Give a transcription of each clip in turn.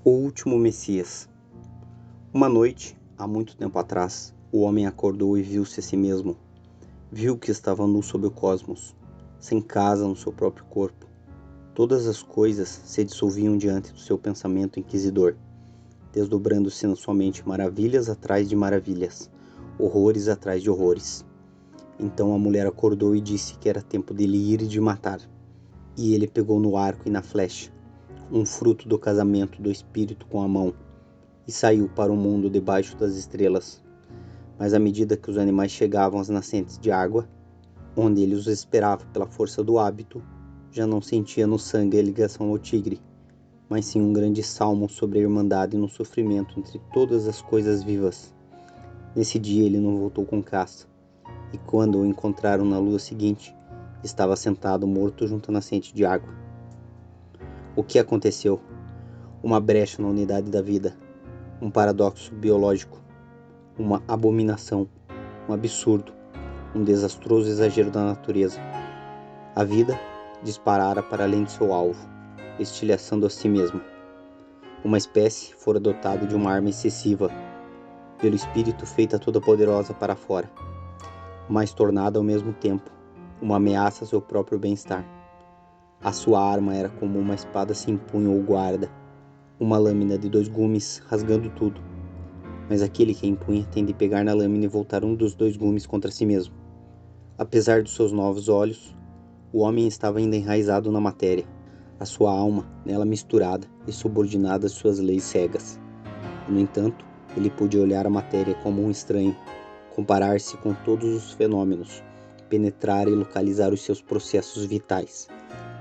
O último Messias. Uma noite, há muito tempo atrás, o homem acordou e viu-se a si mesmo. Viu que estava nu sob o cosmos, sem casa no seu próprio corpo. Todas as coisas se dissolviam diante do seu pensamento inquisidor, desdobrando-se na sua mente maravilhas atrás de maravilhas, horrores atrás de horrores. Então a mulher acordou e disse que era tempo de lhe ir e de matar. E ele pegou no arco e na flecha, um fruto do casamento do espírito com a mão, e saiu para o mundo debaixo das estrelas. Mas à medida que os animais chegavam às nascentes de água, onde ele os esperava pela força do hábito, já não sentia no sangue a ligação ao tigre, mas sim um grande salmo sobre a irmandade no sofrimento entre todas as coisas vivas. Nesse dia ele não voltou com caça, e quando o encontraram na lua seguinte, estava sentado morto junto à nascente de água. O que aconteceu? Uma brecha na unidade da vida, um paradoxo biológico, uma abominação, um absurdo, um desastroso exagero da natureza. A vida disparara para além de seu alvo, estilhaçando a si mesma. Uma espécie fora dotada de uma arma excessiva, pelo espírito feita toda poderosa para fora, mas tornada ao mesmo tempo uma ameaça ao seu próprio bem-estar. A sua arma era como uma espada sem punho ou guarda, uma lâmina de 2 gumes rasgando tudo. Mas aquele que a empunha tem de pegar na lâmina e voltar um dos 2 gumes contra si mesmo. Apesar dos seus novos olhos, o homem estava ainda enraizado na matéria, a sua alma nela misturada e subordinada às suas leis cegas. No entanto, ele podia olhar a matéria como um estranho, comparar-se com todos os fenômenos, penetrar e localizar os seus processos vitais.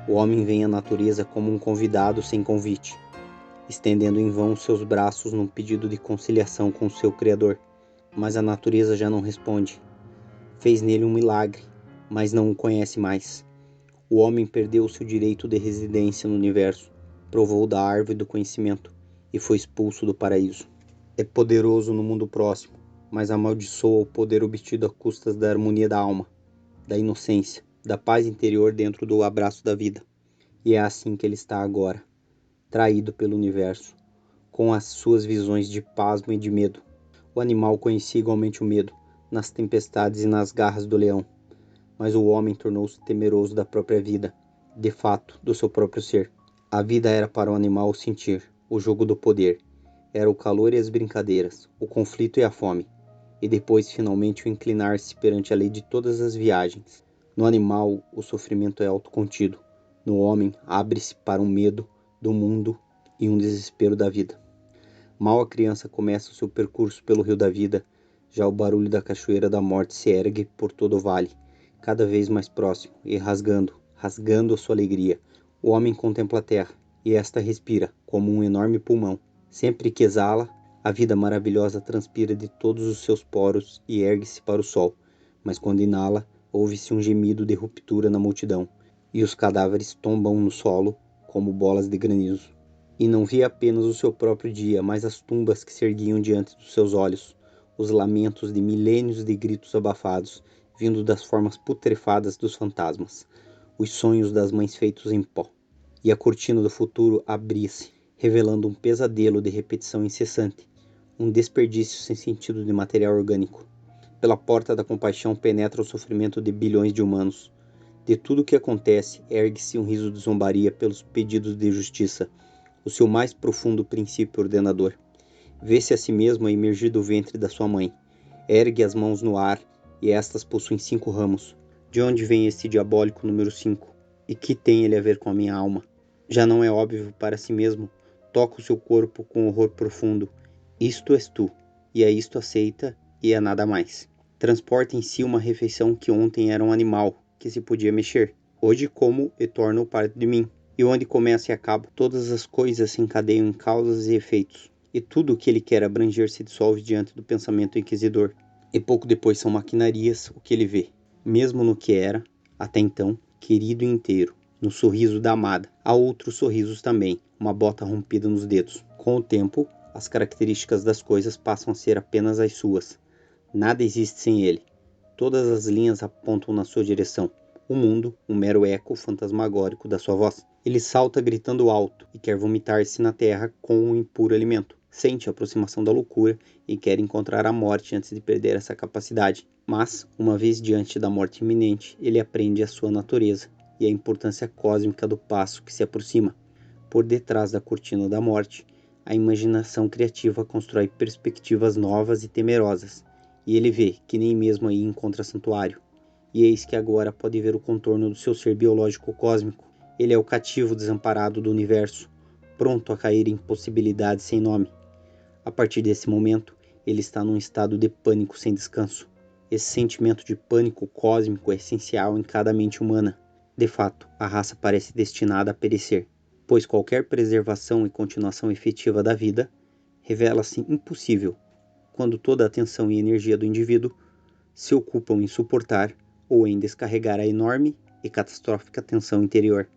O homem vê a natureza como um convidado sem convite, estendendo em vão seus braços num pedido de conciliação com o seu Criador. Mas a natureza já não responde. Fez nele um milagre, mas não o conhece mais. O homem perdeu seu direito de residência no universo, provou da árvore do conhecimento e foi expulso do paraíso. É poderoso no mundo próximo, mas amaldiçoa o poder obtido a custas da harmonia da alma, da inocência, da paz interior dentro do abraço da vida. E é assim que ele está agora, traído pelo universo, com as suas visões de pasmo e de medo. O animal conhecia igualmente o medo, nas tempestades e nas garras do leão, mas o homem tornou-se temeroso da própria vida, de fato, do seu próprio ser. A vida era para o animal o sentir, o jogo do poder, era o calor e as brincadeiras, o conflito e a fome, e depois finalmente o inclinar-se perante a lei de todas as viagens. No animal, o sofrimento é autocontido, no homem, abre-se para um medo do mundo e um desespero da vida. Mal a criança começa o seu percurso pelo rio da vida, já o barulho da cachoeira da morte se ergue por todo o vale, cada vez mais próximo, e rasgando a sua alegria. O homem contempla a terra, e esta respira, como um enorme pulmão. Sempre que exala, a vida maravilhosa transpira de todos os seus poros e ergue-se para o sol, mas quando inala, ouve-se um gemido de ruptura na multidão, e os cadáveres tombam no solo como bolas de granizo. E não via apenas o seu próprio dia, mas as tumbas que se erguiam diante dos seus olhos, os lamentos de milênios de gritos abafados, vindo das formas putrefadas dos fantasmas, os sonhos das mães feitos em pó. E a cortina do futuro abria-se, revelando um pesadelo de repetição incessante, um desperdício sem sentido de material orgânico. Pela porta da compaixão penetra o sofrimento de bilhões de humanos. De tudo o que acontece, ergue-se um riso de zombaria pelos pedidos de justiça, o seu mais profundo princípio ordenador. Vê-se a si mesmo a emergir do ventre da sua mãe. Ergue as mãos no ar, e estas possuem 5 ramos. De onde vem este diabólico número 5? E que tem ele a ver com a minha alma? Já não é óbvio para si mesmo. Toca o seu corpo com horror profundo. Isto és tu, e é isto aceita, e é nada mais. Transporta em si uma refeição que ontem era um animal, que se podia mexer. Hoje como e torna-o parte de mim. E onde começa e acaba, todas as coisas se encadeiam em causas e efeitos. E tudo o que ele quer abranger se dissolve diante do pensamento inquisidor. E pouco depois são maquinarias o que ele vê. Mesmo no que era, até então, querido e inteiro. No sorriso da amada. Há outros sorrisos também, uma bota rompida nos dedos. Com o tempo, as características das coisas passam a ser apenas as suas. Nada existe sem ele. Todas as linhas apontam na sua direção. O mundo, um mero eco fantasmagórico da sua voz. Ele salta gritando alto e quer vomitar-se na terra com o impuro alimento. Sente a aproximação da loucura e quer encontrar a morte antes de perder essa capacidade. Mas, uma vez diante da morte iminente, ele aprende a sua natureza e a importância cósmica do passo que se aproxima. Por detrás da cortina da morte, a imaginação criativa constrói perspectivas novas e temerosas, e ele vê que nem mesmo aí encontra santuário. E eis que agora pode ver o contorno do seu ser biológico cósmico. Ele é o cativo desamparado do universo, pronto a cair em possibilidades sem nome. A partir desse momento, ele está num estado de pânico sem descanso. Esse sentimento de pânico cósmico é essencial em cada mente humana. De fato, a raça parece destinada a perecer, pois qualquer preservação e continuação efetiva da vida revela-se impossível quando toda a atenção e energia do indivíduo se ocupam em suportar ou em descarregar a enorme e catastrófica tensão interior.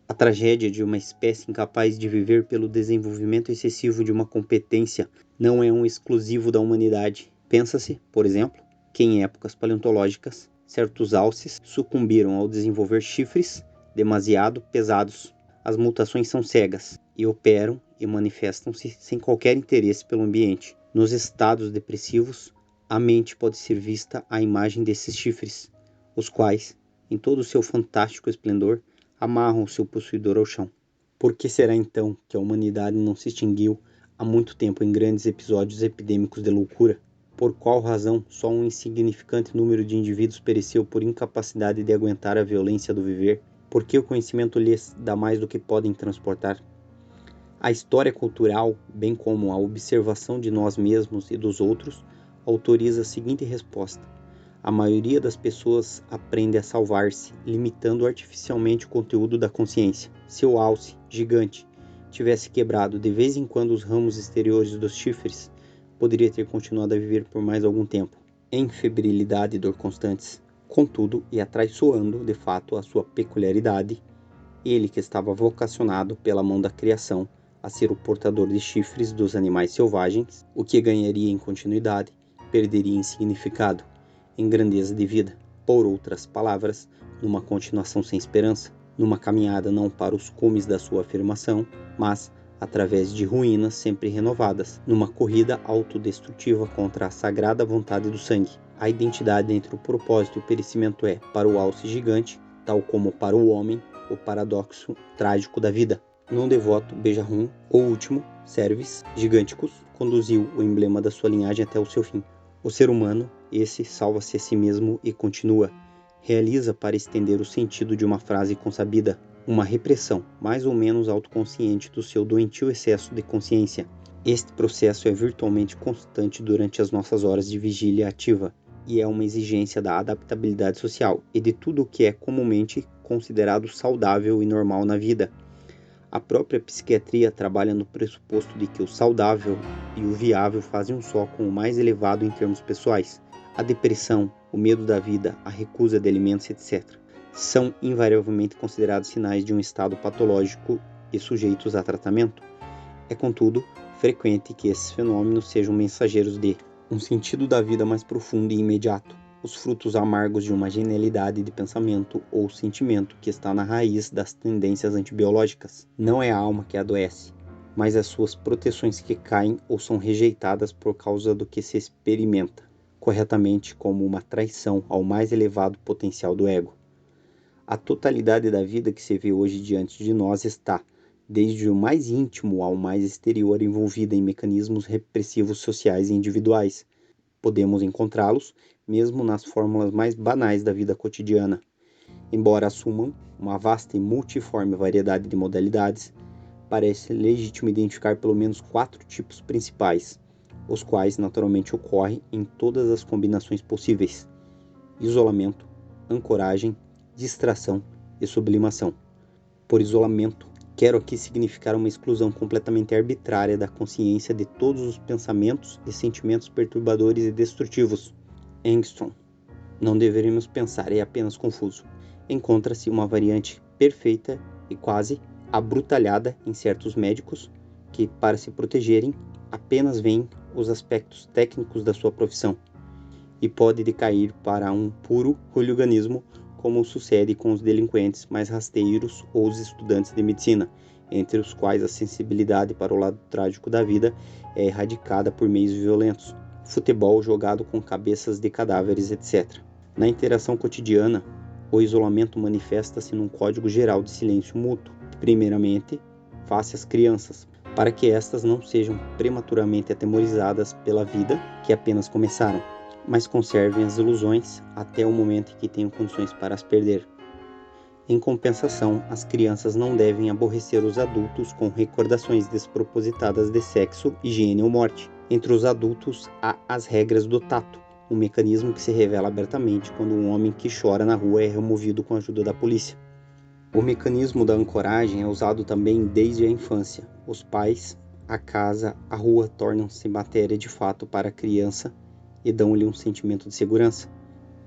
A tragédia de uma espécie incapaz de viver pelo desenvolvimento excessivo de uma competência não é um exclusivo da humanidade. Pensa-se, por exemplo, que em épocas paleontológicas, certos alces sucumbiram ao desenvolver chifres demasiado pesados. As mutações são cegas e operam e manifestam-se sem qualquer interesse pelo ambiente. Nos estados depressivos, a mente pode ser vista à imagem desses chifres, os quais, em todo o seu fantástico esplendor, amarram o seu possuidor ao chão. Por que será então que a humanidade não se extinguiu há muito tempo em grandes episódios epidêmicos de loucura? Por qual razão só um insignificante número de indivíduos pereceu por incapacidade de aguentar a violência do viver? Por que o conhecimento lhes dá mais do que podem transportar? A história cultural, bem como a observação de nós mesmos e dos outros, autoriza a seguinte resposta: a maioria das pessoas aprende a salvar-se, limitando artificialmente o conteúdo da consciência. Se o alce, gigante, tivesse quebrado de vez em quando os ramos exteriores dos chifres, poderia ter continuado a viver por mais algum tempo, em febrilidade e dor constantes. Contudo, e atraiçoando de fato a sua peculiaridade, ele que estava vocacionado pela mão da criação a ser o portador de chifres dos animais selvagens, o que ganharia em continuidade, perderia em significado, em grandeza de vida. Por outras palavras, numa continuação sem esperança, numa caminhada não para os cumes da sua afirmação, mas através de ruínas sempre renovadas, numa corrida autodestrutiva contra a sagrada vontade do sangue. A identidade entre o propósito e o perecimento é, para o alce gigante, tal como para o homem, o paradoxo trágico da vida. Num devoto Bejarrum, o último, Cervis Giganticus, conduziu o emblema da sua linhagem até o seu fim. O ser humano, esse salva-se a si mesmo e continua. Realiza para estender o sentido de uma frase consabida, uma repressão mais ou menos autoconsciente do seu doentio excesso de consciência. Este processo é virtualmente constante durante as nossas horas de vigília ativa e é uma exigência da adaptabilidade social e de tudo o que é comumente considerado saudável e normal na vida. A própria psiquiatria trabalha no pressuposto de que o saudável e o viável fazem um só com o mais elevado em termos pessoais. A depressão, o medo da vida, a recusa de alimentos, etc., são invariavelmente considerados sinais de um estado patológico e sujeitos a tratamento. É, contudo, frequente que esses fenômenos sejam mensageiros de um sentido da vida mais profundo e imediato, os frutos amargos de uma genialidade de pensamento ou sentimento que está na raiz das tendências antibiológicas. Não é a alma que adoece, mas as suas proteções que caem ou são rejeitadas por causa do que se experimenta corretamente como uma traição ao mais elevado potencial do ego. A totalidade da vida que se vê hoje diante de nós está, desde o mais íntimo ao mais exterior, envolvida em mecanismos repressivos sociais e individuais. Podemos encontrá-los mesmo nas fórmulas mais banais da vida cotidiana. Embora assumam uma vasta e multiforme variedade de modalidades, parece legítimo identificar pelo menos 4 tipos principais, os quais naturalmente ocorrem em todas as combinações possíveis: isolamento, ancoragem, distração e sublimação. Por isolamento, quero aqui significar uma exclusão completamente arbitrária da consciência de todos os pensamentos e sentimentos perturbadores e destrutivos. Engstrom. Não deveríamos pensar, é apenas confuso. Encontra-se uma variante perfeita e quase abrutalhada em certos médicos que, para se protegerem, apenas veem os aspectos técnicos da sua profissão e pode decair para um puro hooliganismo como sucede com os delinquentes mais rasteiros ou os estudantes de medicina, entre os quais a sensibilidade para o lado trágico da vida é erradicada por meios violentos, futebol jogado com cabeças de cadáveres, etc. Na interação cotidiana, o isolamento manifesta-se num código geral de silêncio mútuo, primeiramente face às crianças, para que estas não sejam prematuramente atemorizadas pela vida que apenas começaram, mas conservem as ilusões até o momento em que tenham condições para as perder. Em compensação, as crianças não devem aborrecer os adultos com recordações despropositadas de sexo, higiene ou morte. Entre os adultos há as regras do tato, um mecanismo que se revela abertamente quando um homem que chora na rua é removido com a ajuda da polícia. O mecanismo da ancoragem é usado também desde a infância. Os pais, a casa, a rua tornam-se matéria de fato para a criança e dão-lhe um sentimento de segurança.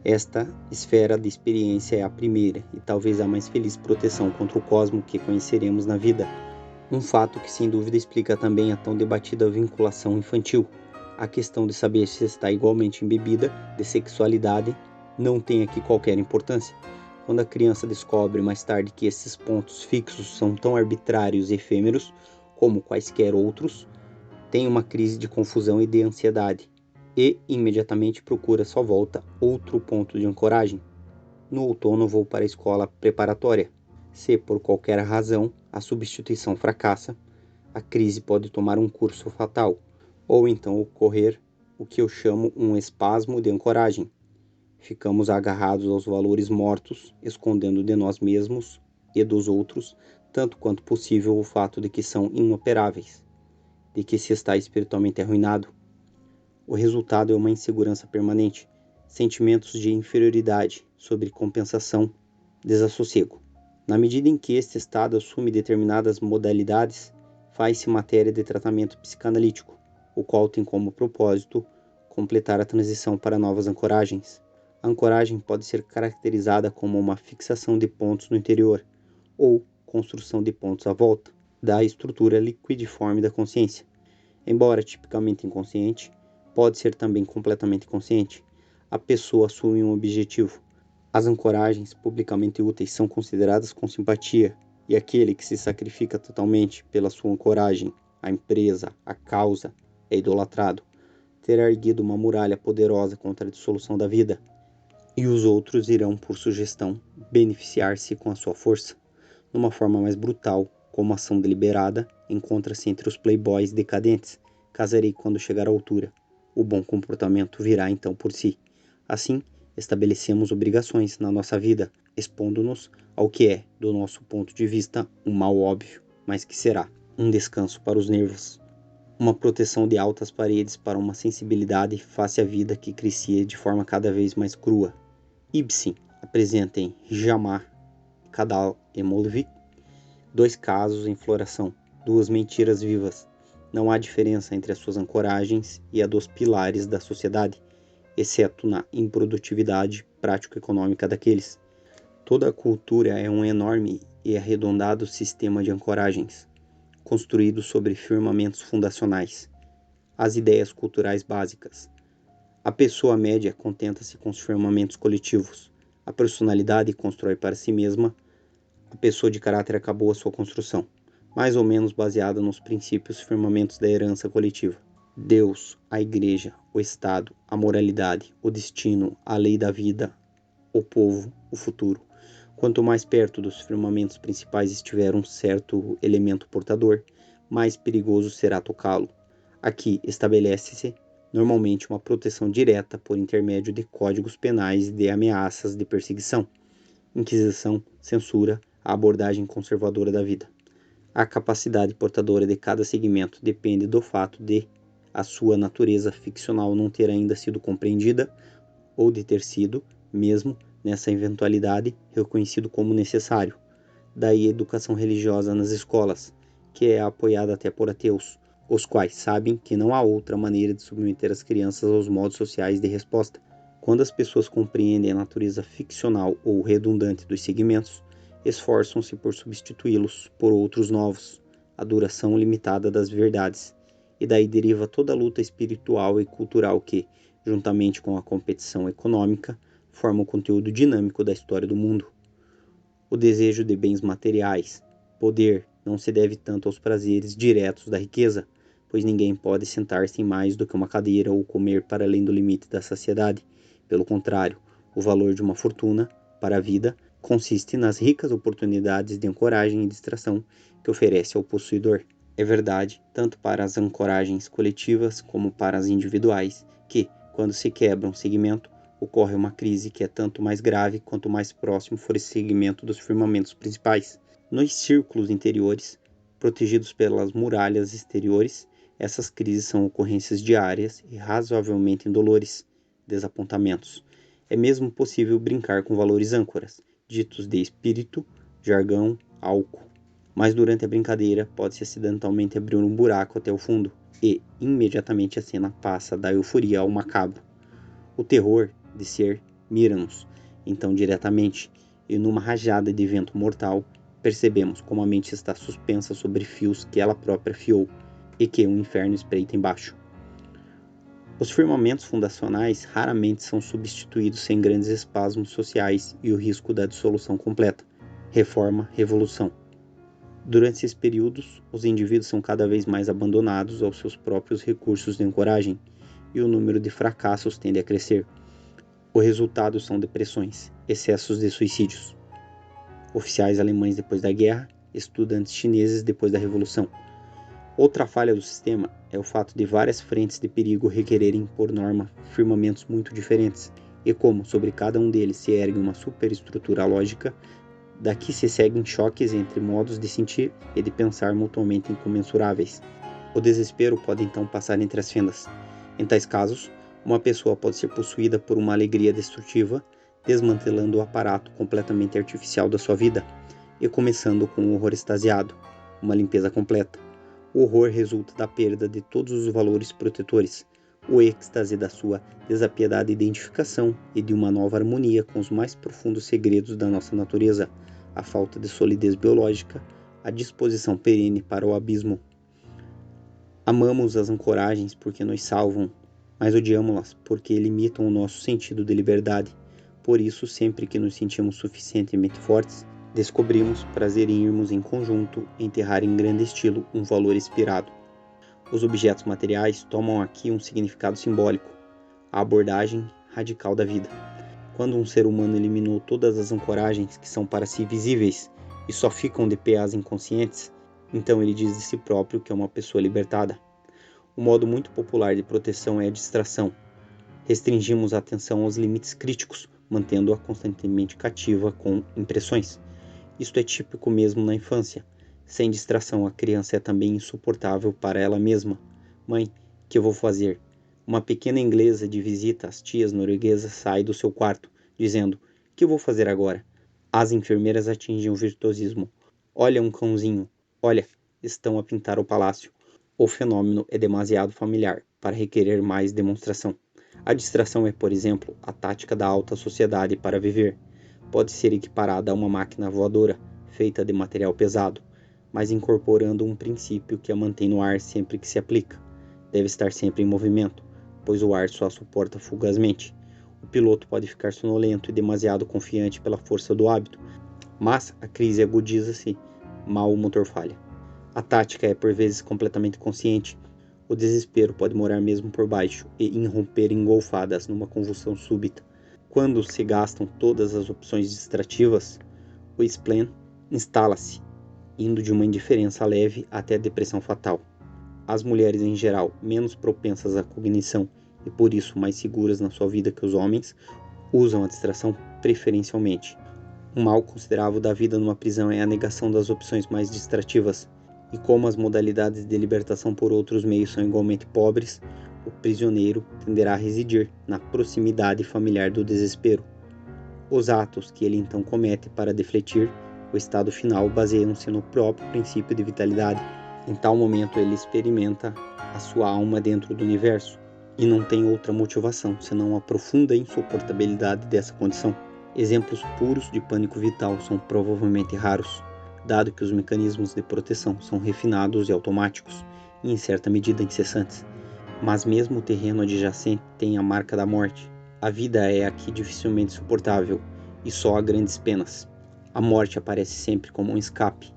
Esta esfera de experiência é a primeira e talvez a mais feliz proteção contra o cosmo que conheceremos na vida. Um fato que sem dúvida explica também a tão debatida vinculação infantil. A questão de saber se está igualmente embebida de sexualidade não tem aqui qualquer importância. Quando a criança descobre mais tarde que esses pontos fixos são tão arbitrários e efêmeros como quaisquer outros, tem uma crise de confusão e de ansiedade, e imediatamente procura à sua volta outro ponto de ancoragem. No outono vou para a escola preparatória. Se por qualquer razão a substituição fracassa, a crise pode tomar um curso fatal, ou então ocorrer o que eu chamo um espasmo de ancoragem. Ficamos agarrados aos valores mortos, escondendo de nós mesmos e dos outros, tanto quanto possível, o fato de que são inoperáveis, de que se está espiritualmente arruinado. O resultado é uma insegurança permanente, sentimentos de inferioridade, sobrecompensação, desassossego. Na medida em que este estado assume determinadas modalidades, faz-se matéria de tratamento psicanalítico, o qual tem como propósito completar a transição para novas ancoragens. A ancoragem pode ser caracterizada como uma fixação de pontos no interior ou construção de pontos à volta da estrutura liquidiforme da consciência. Embora tipicamente inconsciente, pode ser também completamente consciente. A pessoa assume um objetivo. As ancoragens publicamente úteis são consideradas com simpatia, e aquele que se sacrifica totalmente pela sua ancoragem, a empresa, a causa, é idolatrado. Terá erguido uma muralha poderosa contra a dissolução da vida, e os outros irão, por sugestão, beneficiar-se com a sua força. Numa forma mais brutal, como ação deliberada, encontra-se entre os playboys decadentes. Casarei quando chegar à altura. O bom comportamento virá então por si. Assim, estabelecemos obrigações na nossa vida, expondo-nos ao que é, do nosso ponto de vista, um mal óbvio, mas que será um descanso para os nervos. Uma proteção de altas paredes para uma sensibilidade face à vida que crescia de forma cada vez mais crua. Ibsen apresenta em Hjalmar, Kadal e Molvik dois casos em floração, duas mentiras vivas. Não há diferença entre as suas ancoragens e a dos pilares da sociedade, exceto na improdutividade prático-econômica daqueles. Toda a cultura é um enorme e arredondado sistema de ancoragens, construído sobre firmamentos fundacionais. As ideias culturais básicas. A pessoa média contenta-se com os firmamentos coletivos. A personalidade constrói para si mesma. A pessoa de caráter acabou a sua construção, mais ou menos baseada nos princípios firmamentos da herança coletiva. Deus, a igreja, o Estado, a moralidade, o destino, a lei da vida, o povo, o futuro. Quanto mais perto dos firmamentos principais estiver um certo elemento portador, mais perigoso será tocá-lo. Aqui estabelece-se normalmente uma proteção direta por intermédio de códigos penais e de ameaças de perseguição, inquisição, censura, a abordagem conservadora da vida. A capacidade portadora de cada segmento depende do fato de a sua natureza ficcional não ter ainda sido compreendida ou de ter sido, mesmo nessa eventualidade, reconhecido como necessário. Daí a educação religiosa nas escolas, que é apoiada até por ateus, os quais sabem que não há outra maneira de submeter as crianças aos modos sociais de resposta. Quando as pessoas compreendem a natureza ficcional ou redundante dos segmentos, esforçam-se por substituí-los por outros novos, a duração limitada das verdades, e daí deriva toda a luta espiritual e cultural que, juntamente com a competição econômica, forma o conteúdo dinâmico da história do mundo. O desejo de bens materiais, poder, não se deve tanto aos prazeres diretos da riqueza, pois ninguém pode sentar-se em mais do que uma cadeira ou comer para além do limite da saciedade. Pelo contrário, o valor de uma fortuna, para a vida, consiste nas ricas oportunidades de ancoragem e distração que oferece ao possuidor. É verdade, tanto para as ancoragens coletivas como para as individuais, que, quando se quebra um segmento, ocorre uma crise que é tanto mais grave quanto mais próximo for esse segmento dos firmamentos principais. Nos círculos interiores, protegidos pelas muralhas exteriores, essas crises são ocorrências diárias e razoavelmente indolores, desapontamentos. É mesmo possível brincar com valores âncoras, ditos de espírito, jargão, álcool. Mas durante a brincadeira pode-se acidentalmente abrir um buraco até o fundo, e imediatamente a cena passa da euforia ao macabro. O terror de ser mira-nos, então diretamente, e numa rajada de vento mortal, percebemos como a mente está suspensa sobre fios que ela própria fiou, e que um inferno espreita embaixo. Os firmamentos fundacionais raramente são substituídos sem grandes espasmos sociais e o risco da dissolução completa. Reforma, revolução. Durante esses períodos, os indivíduos são cada vez mais abandonados aos seus próprios recursos de ancoragem, e o número de fracassos tende a crescer. O resultado são depressões, excessos de suicídios. Oficiais alemães depois da guerra, estudantes chineses depois da revolução. Outra falha do sistema é o fato de várias frentes de perigo requererem, por norma, firmamentos muito diferentes, e como sobre cada um deles se ergue uma superestrutura lógica, daqui se seguem choques entre modos de sentir e de pensar mutuamente incomensuráveis. O desespero pode então passar entre as fendas. Em tais casos, uma pessoa pode ser possuída por uma alegria destrutiva, desmantelando o aparato completamente artificial da sua vida, e começando com um horror extasiado, uma limpeza completa. O horror resulta da perda de todos os valores protetores, o êxtase da sua desapiedada identificação e de uma nova harmonia com os mais profundos segredos da nossa natureza, a falta de solidez biológica, a disposição perene para o abismo. Amamos as ancoragens porque nos salvam, mas odiamos-las porque limitam o nosso sentido de liberdade. Por isso, sempre que nos sentimos suficientemente fortes, descobrimos prazer em irmos em conjunto enterrar em grande estilo um valor expirado. Os objetos materiais tomam aqui um significado simbólico, a abordagem radical da vida. Quando um ser humano eliminou todas as ancoragens que são para si visíveis e só ficam de pé as inconscientes, então ele diz de si próprio que é uma pessoa libertada. Um modo muito popular de proteção é a distração. Restringimos a atenção aos limites críticos, mantendo-a constantemente cativa com impressões. Isto é típico mesmo na infância. Sem distração, a criança é também insuportável para ela mesma. Mãe, que eu vou fazer? Uma pequena inglesa de visita às tias norueguesas sai do seu quarto, dizendo: que eu vou fazer agora? As enfermeiras atingem o virtuosismo. Olha um cãozinho. Olha, estão a pintar o palácio. O fenômeno é demasiado familiar para requerer mais demonstração. A distração é, por exemplo, a tática da alta sociedade para viver. Pode ser equiparada a uma máquina voadora, feita de material pesado, mas incorporando um princípio que a mantém no ar sempre que se aplica. Deve estar sempre em movimento, pois o ar só suporta fugazmente. O piloto pode ficar sonolento e demasiado confiante pela força do hábito, mas a crise agudiza-se, mal o motor falha. A tática é por vezes completamente consciente. O desespero pode morar mesmo por baixo e irromper em golfadas numa convulsão súbita. Quando se gastam todas as opções distrativas, o spleen instala-se, indo de uma indiferença leve até a depressão fatal. As mulheres em geral, menos propensas à cognição e por isso mais seguras na sua vida que os homens, usam a distração preferencialmente. Um mal considerável da vida numa prisão é a negação das opções mais distrativas, e como as modalidades de libertação por outros meios são igualmente pobres, o prisioneiro tenderá a residir na proximidade familiar do desespero. Os atos que ele então comete para defletir o estado final baseiam-se no próprio princípio de vitalidade. Em tal momento ele experimenta a sua alma dentro do universo e não tem outra motivação senão a profunda insuportabilidade dessa condição. Exemplos puros de pânico vital são provavelmente raros, dado que os mecanismos de proteção são refinados e automáticos e em certa medida incessantes. Mas mesmo o terreno adjacente tem a marca da morte. A vida é aqui dificilmente suportável e só há grandes penas. A morte aparece sempre como um escape,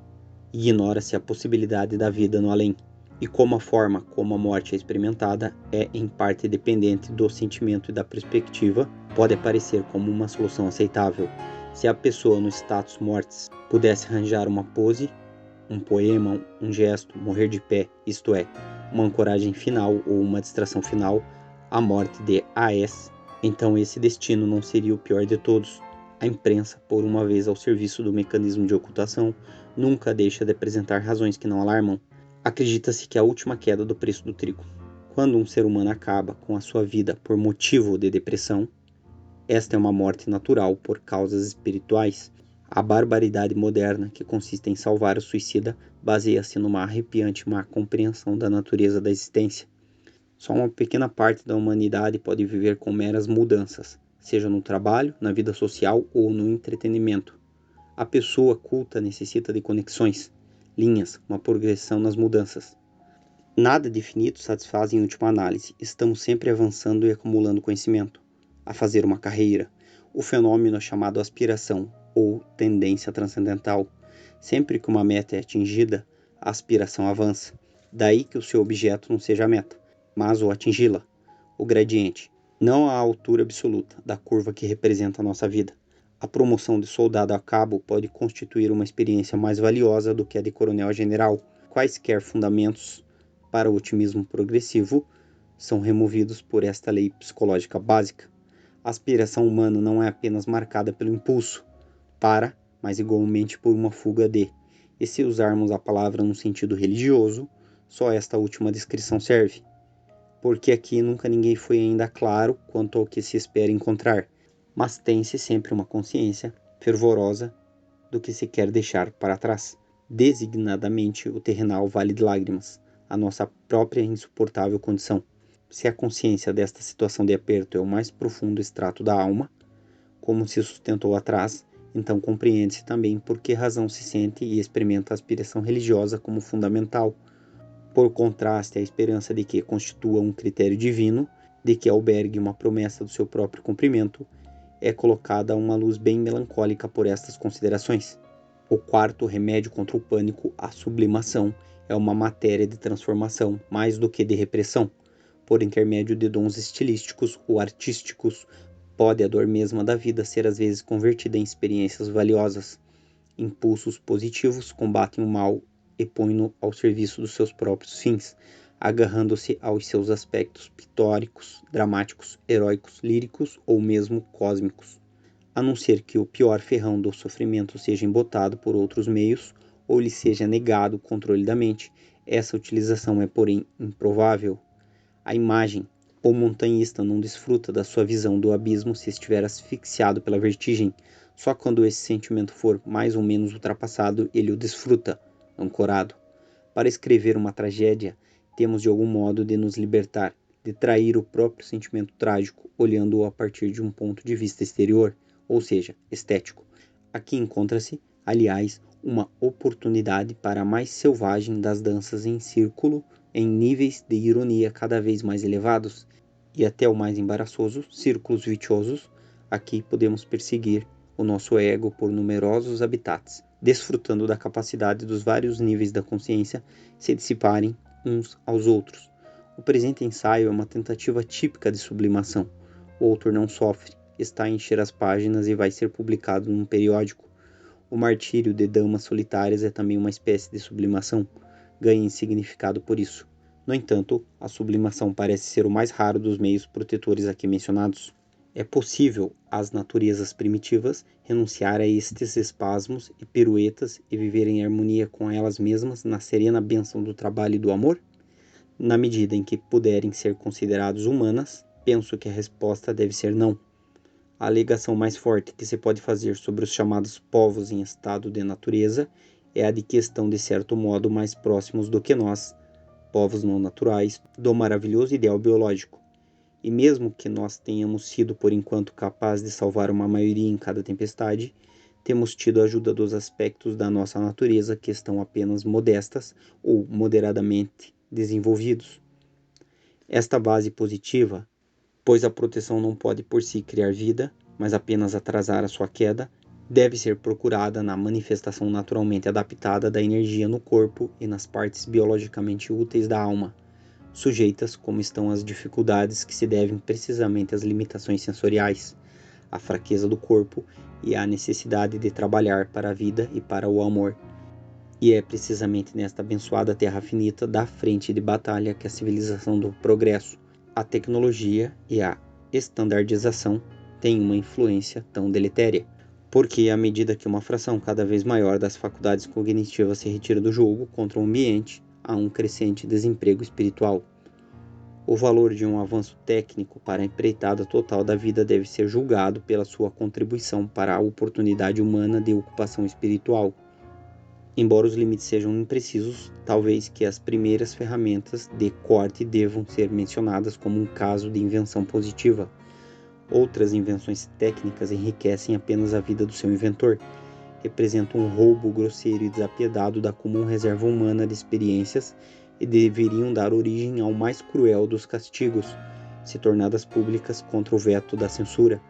e ignora-se a possibilidade da vida no além. E como a forma como a morte é experimentada é em parte dependente do sentimento e da perspectiva, pode aparecer como uma solução aceitável. Se a pessoa no status mortis pudesse arranjar uma pose, um poema, um gesto, morrer de pé, isto é, uma ancoragem final ou uma distração final, a morte de A.S., então esse destino não seria o pior de todos. A imprensa, por uma vez ao serviço do mecanismo de ocultação, nunca deixa de apresentar razões que não alarmam. Acredita-se que a última queda do preço do trigo. Quando um ser humano acaba com a sua vida por motivo de depressão, esta é uma morte natural por causas espirituais. A barbaridade moderna, que consiste em salvar o suicida, baseia-se numa arrepiante má compreensão da natureza da existência. Só uma pequena parte da humanidade pode viver com meras mudanças, seja no trabalho, na vida social ou no entretenimento. A pessoa culta necessita de conexões, linhas, uma progressão nas mudanças. Nada definido satisfaz em última análise. Estamos sempre avançando e acumulando conhecimento. A fazer uma carreira. O fenômeno é chamado aspiração ou tendência transcendental. Sempre que uma meta é atingida, a aspiração avança. Daí que o seu objeto não seja a meta, mas o atingi-la. O gradiente. Não a altura absoluta da curva que representa a nossa vida. A promoção de soldado a cabo pode constituir uma experiência mais valiosa do que a de coronel a general. Quaisquer fundamentos para o otimismo progressivo são removidos por esta lei psicológica básica. A aspiração humana não é apenas marcada pelo impulso para, mas igualmente por uma fuga de. E se usarmos a palavra no sentido religioso, só esta última descrição serve. Porque aqui nunca ninguém foi ainda claro quanto ao que se espera encontrar, mas tem-se sempre uma consciência fervorosa do que se quer deixar para trás, designadamente o terrenal vale de lágrimas, a nossa própria insuportável condição. Se a consciência desta situação de aperto é o mais profundo extrato da alma, como se sustentou atrás, então compreende-se também por que razão se sente e experimenta a aspiração religiosa como fundamental, por contraste à esperança de que constitua um critério divino, de que albergue uma promessa do seu próprio cumprimento, é colocada uma luz bem melancólica por estas considerações. O quarto remédio contra o pânico, a sublimação, é uma matéria de transformação mais do que de repressão. Por intermédio de dons estilísticos ou artísticos, pode a dor mesma da vida ser às vezes convertida em experiências valiosas. Impulsos positivos combatem o mal e põem-no ao serviço dos seus próprios fins, agarrando-se aos seus aspectos pictóricos, dramáticos, heróicos, líricos ou mesmo cósmicos. A não ser que o pior ferrão do sofrimento seja embotado por outros meios ou lhe seja negado o controle da mente, essa utilização é, porém, improvável. A imagem, o montanhista não desfruta da sua visão do abismo se estiver asfixiado pela vertigem. Só quando esse sentimento for mais ou menos ultrapassado, ele o desfruta, ancorado. Para escrever uma tragédia, temos de algum modo de nos libertar, de trair o próprio sentimento trágico, olhando-o a partir de um ponto de vista exterior, ou seja, estético. Aqui encontra-se, aliás, uma oportunidade para a mais selvagem das danças em círculo, em níveis de ironia cada vez mais elevados, e até o mais embaraçoso, círculos virtuosos. Aqui podemos perseguir o nosso ego por numerosos habitats, desfrutando da capacidade dos vários níveis da consciência se dissiparem uns aos outros. O presente ensaio é uma tentativa típica de sublimação. O autor não sofre, está a encher as páginas e vai ser publicado num periódico. O martírio de damas solitárias é também uma espécie de sublimação, ganha em significado por isso. No entanto, a sublimação parece ser o mais raro dos meios protetores aqui mencionados. É possível às naturezas primitivas renunciar a estes espasmos e piruetas e viver em harmonia com elas mesmas na serena bênção do trabalho e do amor? Na medida em que puderem ser consideradas humanas, penso que a resposta deve ser não. A alegação mais forte que se pode fazer sobre os chamados povos em estado de natureza é a de que estão de certo modo mais próximos do que nós, povos não naturais, do maravilhoso ideal biológico. E mesmo que nós tenhamos sido por enquanto capazes de salvar uma maioria em cada tempestade, temos tido a ajuda dos aspectos da nossa natureza que estão apenas modestas ou moderadamente desenvolvidos. Esta base positiva pois a proteção não pode por si criar vida, mas apenas atrasar a sua queda, deve ser procurada na manifestação naturalmente adaptada da energia no corpo e nas partes biologicamente úteis da alma, sujeitas como estão às dificuldades que se devem precisamente às limitações sensoriais, à fraqueza do corpo e à necessidade de trabalhar para a vida e para o amor. E é precisamente nesta abençoada terra finita da frente de batalha que a civilização do progresso, a tecnologia e a estandardização têm uma influência tão deletéria. Porque à medida que uma fração cada vez maior das faculdades cognitivas se retira do jogo contra o ambiente, há um crescente desemprego espiritual. O valor de um avanço técnico para a empreitada total da vida deve ser julgado pela sua contribuição para a oportunidade humana de ocupação espiritual. Embora os limites sejam imprecisos, talvez que as primeiras ferramentas de corte devam ser mencionadas como um caso de invenção positiva. Outras invenções técnicas enriquecem apenas a vida do seu inventor, representam um roubo grosseiro e desapiedado da comum reserva humana de experiências e deveriam dar origem ao mais cruel dos castigos, se tornadas públicas contra o veto da censura.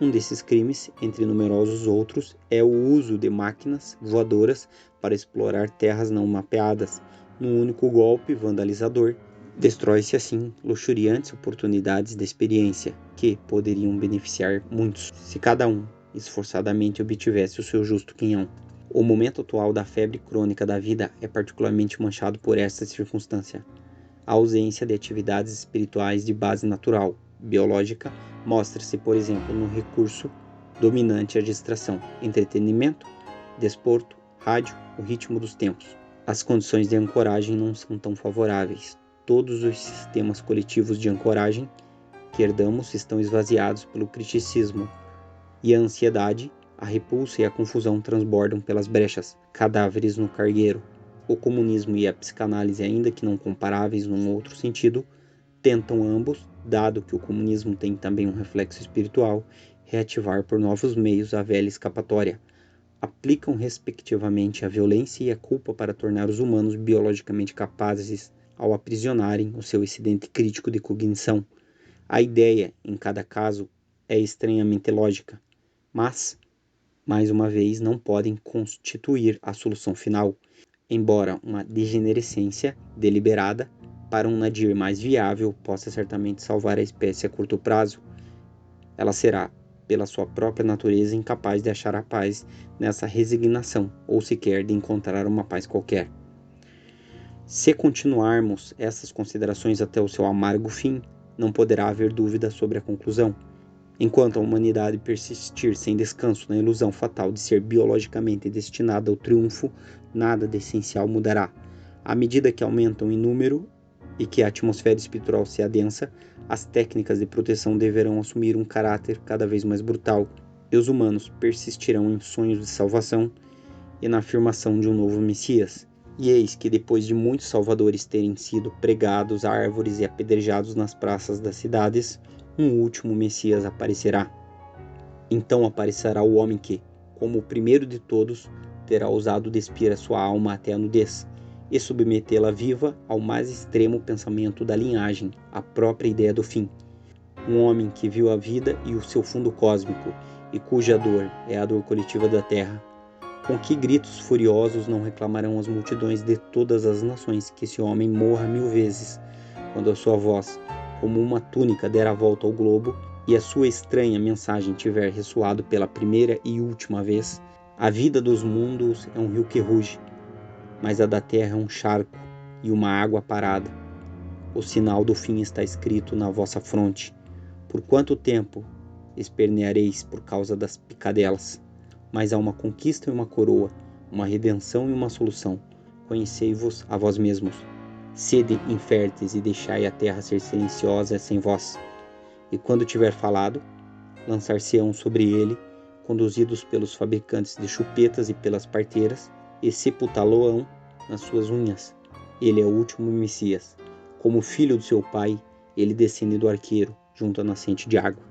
Um desses crimes, entre numerosos outros, é o uso de máquinas voadoras para explorar terras não mapeadas. Num único golpe vandalizador, destrói-se assim luxuriantes oportunidades de experiência que poderiam beneficiar muitos, se cada um esforçadamente obtivesse o seu justo quinhão. O momento atual da febre crônica da vida é particularmente manchado por esta circunstância. A ausência de atividades espirituais de base natural, biológica, mostra-se, por exemplo, no recurso dominante à distração, entretenimento, desporto, rádio, o ritmo dos tempos. As condições de ancoragem não são tão favoráveis. Todos os sistemas coletivos de ancoragem que herdamos estão esvaziados pelo criticismo, e a ansiedade, a repulsa e a confusão transbordam pelas brechas, cadáveres no cargueiro. O comunismo e a psicanálise, ainda que não comparáveis num outro sentido, tentam ambos, dado que o comunismo tem também um reflexo espiritual, reativar por novos meios a velha escapatória. Aplicam respectivamente a violência e a culpa para tornar os humanos biologicamente capazes ao aprisionarem o seu excedente crítico de cognição. A ideia, em cada caso, é estranhamente lógica, mas, mais uma vez, não podem constituir a solução final, embora uma degenerescência deliberada para um nadir mais viável possa certamente salvar a espécie a curto prazo. Ela será, pela sua própria natureza, incapaz de achar a paz nessa resignação, ou sequer de encontrar uma paz qualquer. Se continuarmos essas considerações até o seu amargo fim, não poderá haver dúvida sobre a conclusão. Enquanto a humanidade persistir sem descanso na ilusão fatal de ser biologicamente destinada ao triunfo, nada de essencial mudará. À medida que aumentam em número e que a atmosfera espiritual se adensa, as técnicas de proteção deverão assumir um caráter cada vez mais brutal, e os humanos persistirão em sonhos de salvação e na afirmação de um novo Messias. E eis que, depois de muitos salvadores terem sido pregados a árvores e apedrejados nas praças das cidades, um último Messias aparecerá. Então aparecerá o homem que, como o primeiro de todos, terá ousado despir a sua alma até a nudez e submetê-la viva ao mais extremo pensamento da linhagem, a própria ideia do fim. Um homem que viu a vida e o seu fundo cósmico, e cuja dor é a dor coletiva da terra. Com que gritos furiosos não reclamarão as multidões de todas as nações que esse homem morra 1000 vezes, quando a sua voz, como uma túnica, der a volta ao globo e a sua estranha mensagem tiver ressoado pela primeira e última vez. A vida dos mundos é um rio que ruge, mas a da terra é um charco e uma água parada. O sinal do fim está escrito na vossa fronte. Por quanto tempo esperneareis por causa das picadelas? Mas há uma conquista e uma coroa, uma redenção e uma solução. Conhecei-vos a vós mesmos. Sede inférteis e deixai a terra ser silenciosa sem vós. E quando tiver falado, lançar-se-ão sobre ele, conduzidos pelos fabricantes de chupetas e pelas parteiras, e sepultá-lo-ão nas suas unhas. Ele é o último Messias. Como filho do seu pai, ele descende do arqueiro, junto à nascente de água.